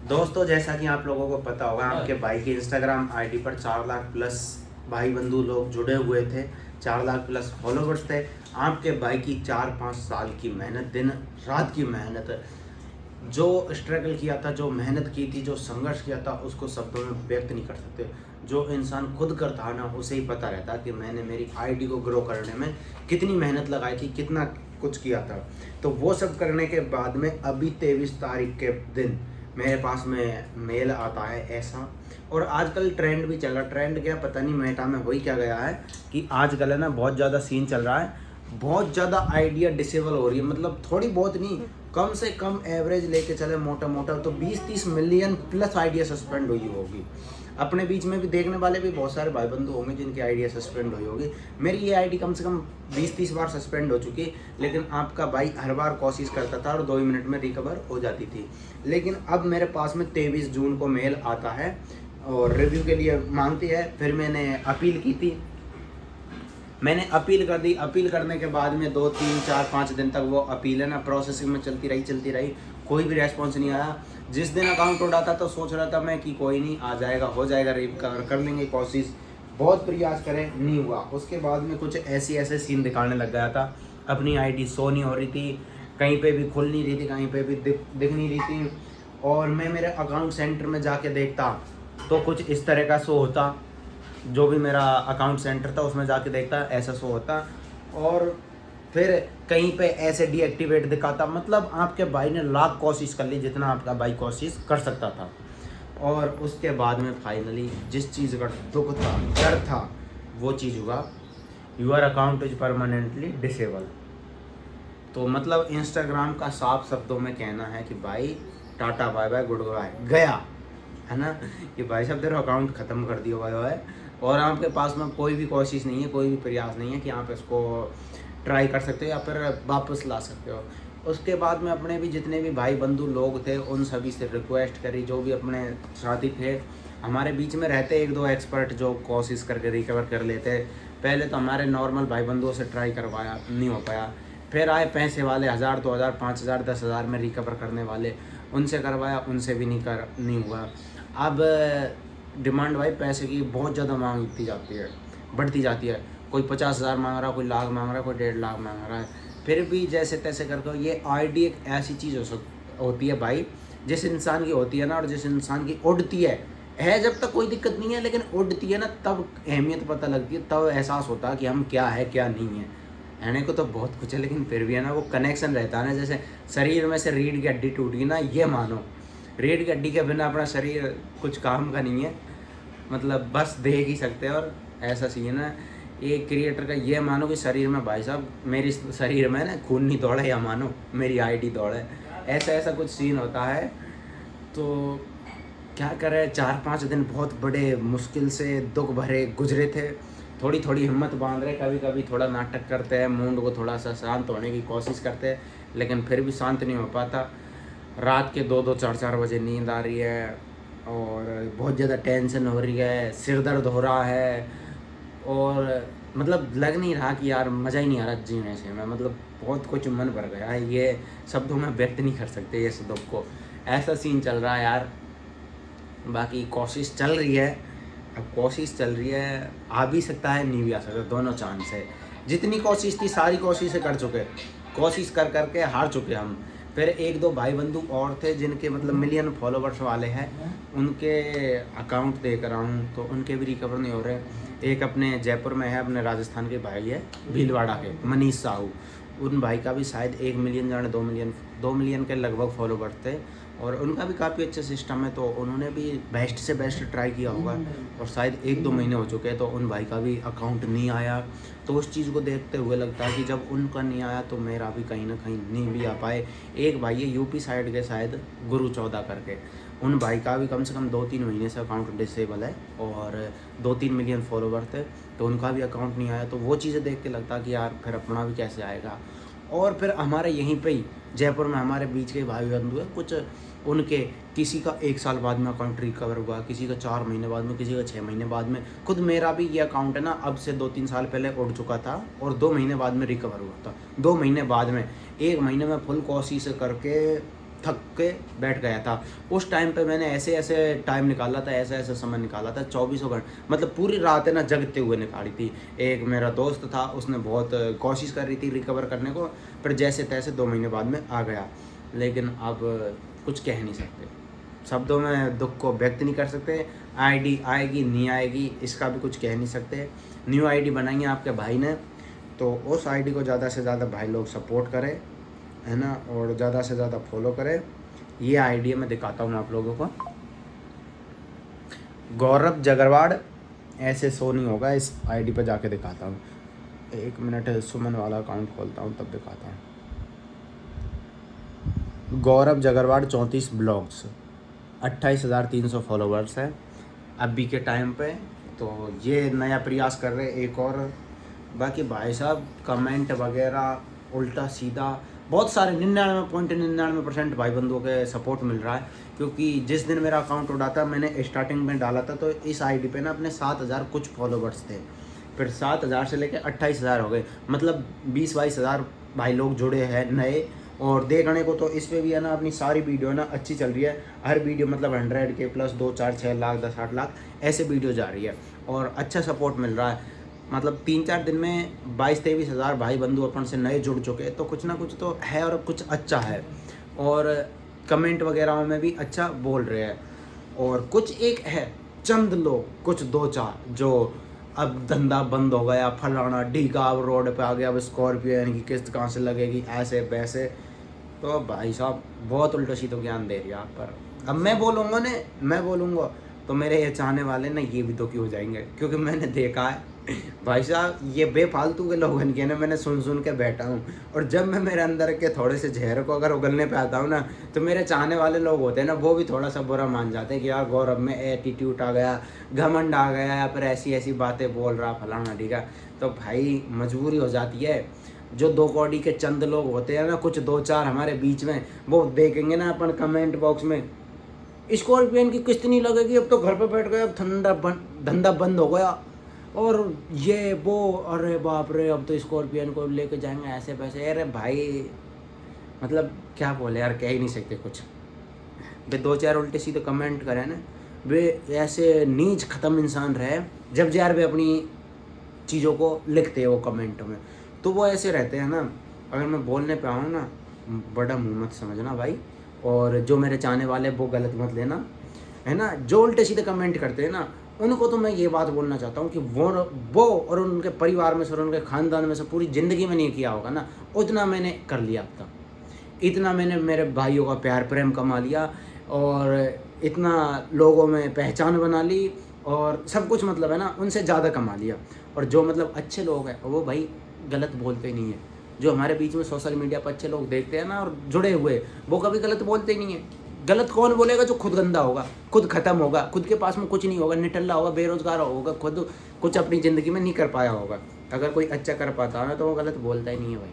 दोस्तों जैसा कि आप लोगों को पता होगा, आपके भाई की इंस्टाग्राम आईडी पर 4 लाख प्लस भाई बंधु लोग जुड़े हुए थे, 4 लाख प्लस फॉलोवर्स थे। आपके भाई की 4-5 साल की मेहनत, दिन रात की मेहनत, जो स्ट्रगल किया था, जो मेहनत की थी, जो संघर्ष किया था, उसको शब्दों में व्यक्त नहीं कर सकते। जो इंसान खुद करता है ना, उसे ही पता रहता कि मैंने मेरी आईडी को ग्रो करने में कितनी मेहनत लगाई थी, कितना कुछ किया था। तो वो सब करने के बाद में अभी 23 तारीख के दिन मेरे पास में मेल आता है ऐसा। और आजकल ट्रेंड भी चल रहा, ट्रेंड क्या पता नहीं मेटा में हो ही क्या गया है कि आजकल है ना बहुत ज़्यादा सीन चल रहा है, बहुत ज़्यादा आइडिया डिसेबल हो रही है। मतलब थोड़ी बहुत नहीं, कम से कम एवरेज लेके चले मोटा मोटा तो 20-30 मिलियन प्लस आइडिया सस्पेंड हुई होगी। अपने बीच में भी देखने वाले भी बहुत सारे भाई बंधु होंगे जिनकी आइडिया सस्पेंड हुई होगी। मेरी ये आईडी कम से कम 20-30 बार सस्पेंड हो चुकी, लेकिन आपका भाई हर बार कोशिश करता था और 2 ही मिनट में रिकवर हो जाती थी। लेकिन अब मेरे पास में 23 जून को मेल आता है और रिव्यू के लिए मांगती है। फिर मैंने अपील की थी, मैंने अपील कर दी। अपील करने के बाद में 2-3-4-5 दिन तक वो अपील है ना प्रोसेसिंग में चलती रही, कोई भी रेस्पॉन्स नहीं आया। जिस दिन अकाउंट उड़ा था तो सोच रहा था मैं कि कोई नहीं, आ जाएगा, हो जाएगा, रिकवर कर लेंगे, कोशिश बहुत प्रयास करें, नहीं हुआ। उसके बाद में कुछ ऐसे सीन दिखाने लग गया था। अपनी आईडी शो नहीं हो रही थी, कहीं पे भी खुल नहीं रही थी, कहीं पे भी दिख नहीं रही थी। और मैं मेरे अकाउंट सेंटर में जाके देखता तो कुछ इस तरह का शो होता, जो भी मेरा अकाउंट सेंटर था उसमें जाके देखता ऐसा शो होता। और फिर कहीं पे ऐसे डीएक्टिवेट दिखाता। मतलब आपके भाई ने लाख कोशिश कर ली, जितना आपका भाई कोशिश कर सकता था। और उसके बाद में फाइनली जिस चीज़ का दुख था, डर था, वो चीज़ हुआ, your account is permanently disable. तो मतलब इंस्टाग्राम का साफ शब्दों में कहना है कि भाई tata bye bye goodbye, गया है ना, कि भाई साहब तेरा अकाउंट ख़त्म कर दिया हुआ है और आपके पास में कोई भी कोशिश नहीं है, कोई भी प्रयास नहीं है कि आप इसको ट्राई कर सकते हो या फिर वापस ला सकते हो। उसके बाद में अपने भी जितने भी भाई बंधु लोग थे उन सभी से रिक्वेस्ट करी, जो भी अपने साथी थे हमारे बीच में रहते, 1-2 एक्सपर्ट जो कोशिश करके रिकवर कर लेते। पहले तो हमारे नॉर्मल भाई बंधुओं से ट्राई करवाया, नहीं हो पाया। फिर आए पैसे वाले, 1000, 2000, 5000, 10,000 में रिकवर करने वाले, उनसे करवाया, उनसे भी नहीं हुआ। अब डिमांड भाई पैसे की बहुत ज़्यादा मांगती जाती है, बढ़ती जाती है। कोई 50,000 मांग रहा है, कोई लाख मांग रहा है, कोई 1.5 लाख मांग रहा है। फिर भी जैसे तैसे करके ये आईडी एक ऐसी चीज़ होती है भाई, जिस इंसान की होती है ना और जिस इंसान की उड़ती है जब तक कोई दिक्कत नहीं है, लेकिन उड़ती है ना तब अहमियत पता लगती है, तब एहसास होता है कि हम क्या है क्या नहीं है। रहने को तो बहुत कुछ है, लेकिन फिर भी है ना वो कनेक्शन रहता है ना। जैसे शरीर में से रीढ़ की हड्डी टूट गई ना, ये मानो रीढ़ की हड्डी के बिना अपना शरीर कुछ काम का नहीं है, मतलब बस देख ही सकते हैं। और ऐसा सीन है एक क्रिएटर का, ये मानो कि शरीर में भाई साहब मेरी शरीर में ना खून नहीं दौड़ा, या मानो मेरी आईडी दौड़े, ऐसा कुछ सीन होता है। तो क्या करें, 4-5 दिन बहुत बड़े मुश्किल से दुख भरे गुजरे थे। थोड़ी थोड़ी हिम्मत बांध रहे, कभी कभी थोड़ा नाटक करते हैं, मूड को थोड़ा सा शांत होने की कोशिश करते हैं, लेकिन फिर भी शांत नहीं हो पाता। रात के 2-2, 4-4 बजे नींद आ रही है और बहुत ज़्यादा टेंशन हो रही है, सिर दर्द हो रहा है और मतलब लग नहीं रहा कि यार मज़ा ही नहीं आ रहा जीने से। मैं मतलब बहुत कुछ मन भर गया है, ये शब्दों में व्यक्त नहीं कर सकते ये दुख को। ऐसा सीन चल रहा है यार। बाकी कोशिश चल रही है, अब कोशिश चल रही है, आ भी सकता है, नहीं भी आ सकता, दोनों चांस है। जितनी कोशिश थी सारी कोशिशें कर चुके, कोशिश कर करके हार चुके हम। फिर 1-2 भाई बंधु और थे जिनके मतलब मिलियन फॉलोवर्स वाले हैं, उनके अकाउंट देख रहा हूँ तो उनके भी रिकवर नहीं हो रहे। एक अपने जयपुर में है, अपने राजस्थान के भाई है, भीलवाड़ा के मनीष साहू, उन भाई का भी शायद 1 मिलियन जाने 2 मिलियन के लगभग फॉलोवर्स थे और उनका भी काफ़ी अच्छा सिस्टम है। तो उन्होंने भी बेस्ट से बेस्ट ट्राई किया होगा और शायद 1-2 महीने हो चुके हैं तो उन भाई का भी अकाउंट नहीं आया। तो उस चीज़ को देखते हुए लगता है कि जब उनका नहीं आया तो मेरा भी कहीं ना कहीं नहीं भी आ पाए। एक भाई है यूपी साइड के, शायद गुरु 14 करके, उन भाई का भी कम से कम 2-3 महीने से अकाउंट डिसेबल है और 2-3 मिलियन फॉलोवर थे, तो उनका भी अकाउंट नहीं आया। तो वो चीज़ें देख के लगता कि यार फिर अपना भी कैसे आएगा। और फिर हमारे यहीं पे ही जयपुर में हमारे बीच के भाई बंधु है कुछ, उनके किसी का 1 साल बाद में अकाउंट रिकवर हुआ, किसी का 4 महीने बाद में, किसी का 6 महीने बाद में। खुद मेरा भी ये अकाउंट है ना अब से 2-3 साल पहले उड़ चुका था और 2 महीने बाद में रिकवर हुआ था। 2 महीने बाद में, 1 महीने में फुल कोशिश करके थक के बैठ गया था। उस टाइम पे मैंने ऐसे ऐसे टाइम निकाला था, ऐसा ऐसा समय निकाला था, 24 घंटे मतलब पूरी रात है ना जगते हुए निकाली थी। एक मेरा दोस्त था, उसने बहुत कोशिश कर रही थी रिकवर करने को, पर जैसे तैसे 2 महीने बाद में आ गया। लेकिन अब कुछ कह नहीं सकते, शब्दों में दुख को व्यक्त नहीं कर सकते। आईडी आएगी नहीं आएगी इसका भी कुछ कह नहीं सकते। न्यू आईडी बनाई है आपके भाई ने, तो उस आईडी को ज़्यादा से ज़्यादा भाई लोग सपोर्ट करें, है ना, और ज़्यादा से ज़्यादा फॉलो करें। ये आईडी मैं दिखाता हूँ आप लोगों को, गौरव जगरवाड़, ऐसे शो नहीं होगा, इस आईडी पे जाके दिखाता हूँ। 1 मिनट सुमन वाला अकाउंट खोलता हूँ तब दिखाता हूँ। गौरव जगरवाड़ 34 ब्लॉग्स, 28,300 फॉलोवर्स है अभी के टाइम पे। तो ये नया प्रयास कर रहे एक और। बाकी भाई साहब कमेंट वगैरह उल्टा सीधा बहुत सारे 99.99% भाई बंधुओं के सपोर्ट मिल रहा है। क्योंकि जिस दिन मेरा अकाउंट उड़ा था, मैंने स्टार्टिंग में डाला था तो इस आईडी पे ना अपने 7,000 कुछ फॉलोवर्स थे, फिर 7,000 से लेकर 28,000 हो गए, मतलब 20-22 हज़ार भाई लोग जुड़े हैं नए। और देखने को तो इस पे भी है ना अपनी सारी वीडियो ना अच्छी चल रही है, हर वीडियो मतलब 100K प्लस 2, 4, 6 लाख 10, 8 लाख ऐसे वीडियो जा रही है और अच्छा सपोर्ट मिल रहा है। मतलब 3-4 दिन में 22-23 हज़ार भाई बंधु अपन से नए जुड़ चुके हैं, तो कुछ ना कुछ तो है और कुछ अच्छा है। और कमेंट वगैरह में भी अच्छा बोल रहे हैं। और कुछ एक है चंद लोग, कुछ 2-4 जो अब धंधा बंद हो गया, फलाना ढीका, अब रोड पे आ गया, अब स्कॉर्पियो की किस्त कहाँ से लगेगी, ऐसे वैसे। तो भाई साहब बहुत उल्टा सीधा ज्ञान दे रही है आप पर। अब मैं बोलूँगा तो मेरे ये चाहने वाले ना ये भी दुखी हो जाएंगे, क्योंकि मैंने देखा है भाई साहब ये बेफालतू के लोगों के ना मैंने सुन के बैठा हूँ। और जब मैं मेरे अंदर के थोड़े से जहर को अगर उगलने पे आता हूँ ना, तो मेरे चाहने वाले लोग होते हैं ना, वो भी थोड़ा सा बुरा मान जाते हैं कि यार गौरव में एटीट्यूड आ गया, घमंड आ गया, या फिर ऐसी ऐसी बातें बोल रहा फलाना ठीक है। तो भाई मजबूरी हो जाती है। जो 2 कौड़ी के चंद लोग होते हैं ना, कुछ 2-4 हमारे बीच में, वो देखेंगे ना अपन कमेंट बॉक्स में, स्कॉर्पियन की किस्त नहीं लगेगी, अब तो घर पे बैठ गए, अब धंधा बंद हो गया, और ये वो, अरे बाप रे अब तो स्कॉर्पियन को लेके जाएंगे ऐसे वैसे। अरे भाई मतलब क्या बोले यार, कह ही नहीं सकते कुछ। वे 2-4 उल्टे सीधे कमेंट करें ना, वे ऐसे नीच ख़त्म इंसान रहे, जब यार वे अपनी चीज़ों को लिखते हैं वो कमेंट में, तो वो ऐसे रहते हैं ना। अगर मैं बोलने पे आऊँ ना, बड़ा मुँह मत समझना भाई, और जो मेरे चाहने वाले वो गलत मत लेना, है ना। जो उल्टे सीधे कमेंट करते हैं ना, उनको तो मैं ये बात बोलना चाहता हूँ कि वो और उनके परिवार में से और उनके ख़ानदान में से पूरी ज़िंदगी में नहीं किया होगा ना, उतना मैंने कर लिया अब तक। इतना मैंने मेरे भाइयों का प्यार प्रेम कमा लिया, और इतना लोगों में पहचान बना ली, और सब कुछ मतलब है ना उनसे ज़्यादा कमा लिया। और जो मतलब अच्छे लोग हैं वो भाई गलत बोलते ही नहीं है। जो हमारे बीच में सोशल मीडिया पर अच्छे लोग देखते हैं ना और जुड़े हुए, वो कभी गलत बोलते ही नहीं है। गलत कौन बोलेगा? जो खुद गंदा होगा, खुद ख़त्म होगा, खुद के पास में कुछ नहीं होगा, निठल्ला होगा, बेरोजगार होगा, खुद कुछ अपनी ज़िंदगी में नहीं कर पाया होगा। अगर कोई अच्छा कर पाता है ना, तो वो गलत बोलता ही नहीं है भाई।